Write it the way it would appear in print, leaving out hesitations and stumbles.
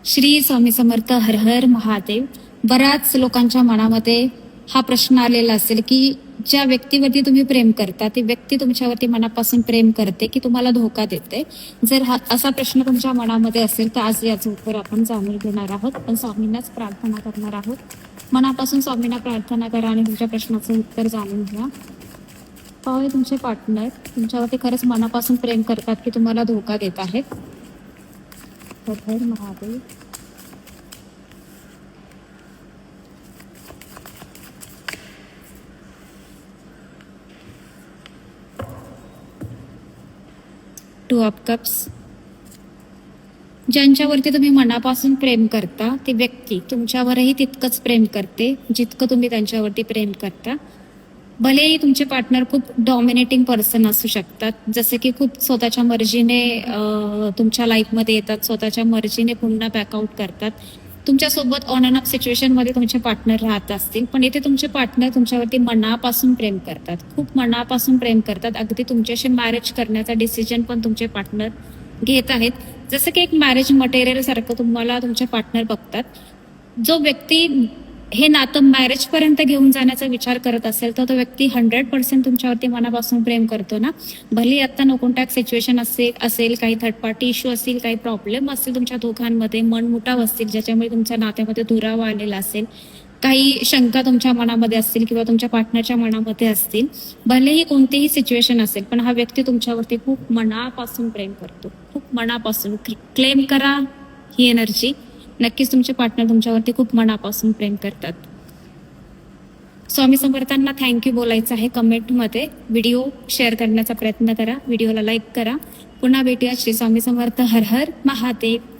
श्री स्वामी समर्थ. हर हर महादेव. बऱ्याच लोकांच्या मनामध्ये हा प्रश्न आलेला असेल की ज्या व्यक्तीवरती तुम्ही प्रेम करता ती व्यक्ती तुमच्यावरती मनापासून प्रेम करते की तुम्हाला धोका देते. जर असा प्रश्न तुमच्या मनामध्ये असेल तर आज याचं उत्तर आपण जाणून घेणार आहोत. पण स्वामींनाच प्रार्थना करणार आहोत. मनापासून स्वामींना प्रार्थना करा आणि तुमच्या प्रश्नाचं उत्तर जाणून घ्या. पाहूया तुमचे पार्टनर तुमच्यावरती खरंच मनापासून प्रेम करतात की तुम्हाला धोका देत आहेत. हर हर महादेव. Two of cups. ज्यांच्यावरती तुम्ही मनापासून प्रेम करता ती व्यक्ती तुमच्यावरही तितकंच प्रेम करते जितकं तुम्ही त्यांच्यावरती प्रेम करता. भलेही तुमचे पार्टनर खूप डॉमिनेटिंग पर्सन असू शकतात, जसे की खूप स्वतःच्या मर्जीने तुमच्या लाईफमध्ये येतात, स्वतःच्या मर्जीने पुन्हा बॅकआउट करतात. तुमच्यासोबत ऑन अँड ऑफ सिच्युएशन मध्ये तुमचे पार्टनर राहत असतील, पण इथे तुमचे पार्टनर तुमच्यावरती मनापासून प्रेम करतात, खूप मनापासून प्रेम करतात. अगदी तुमच्याशी मॅरेज करण्याचा डिसिजन पण तुमचे पार्टनर घेत आहेत. जसं की एक मॅरेज मटेरियल सारखं तुम्हाला तुमचे पार्टनर बघतात. जो व्यक्ती हे नातं मॅरेज पर्यंत घेऊन जाण्याचा विचार करत असेल तर तो व्यक्ती 100% तुमच्यावरती मनापासून प्रेम करतो ना. भले आता नो कॉन्टॅक्ट सिच्युएशन असेल, काही थर्ड पार्टी इश्यू असतील, काही प्रॉब्लेम असतील तुमच्या दोघांमध्ये, मनमुटाव असतील ज्याच्यामुळे तुमच्या नात्यामध्ये दुरावा आलेला असेल, काही शंका तुमच्या मनामध्ये असतील किंवा तुमच्या पार्टनरच्या मनामध्ये असतील, भलेही कोणतीही सिच्युएशन असेल, पण हा व्यक्ती तुमच्यावरती खूप मनापासून प्रेम करतो, खूप मनापासून. क्लेम करा ही एनर्जी. नक्कीच तुमचे पार्टनर तुमच्यावरती खूप मनापासून प्रेम करतात. स्वामी समर्थांना थँक्यू बोलायचं आहे कमेंटमध्ये. व्हिडिओ शेअर करण्याचा प्रयत्न करा, व्हिडिओला लाईक करा. पुन्हा भेटूया. श्री स्वामी समर्थ. हर हर महादेव.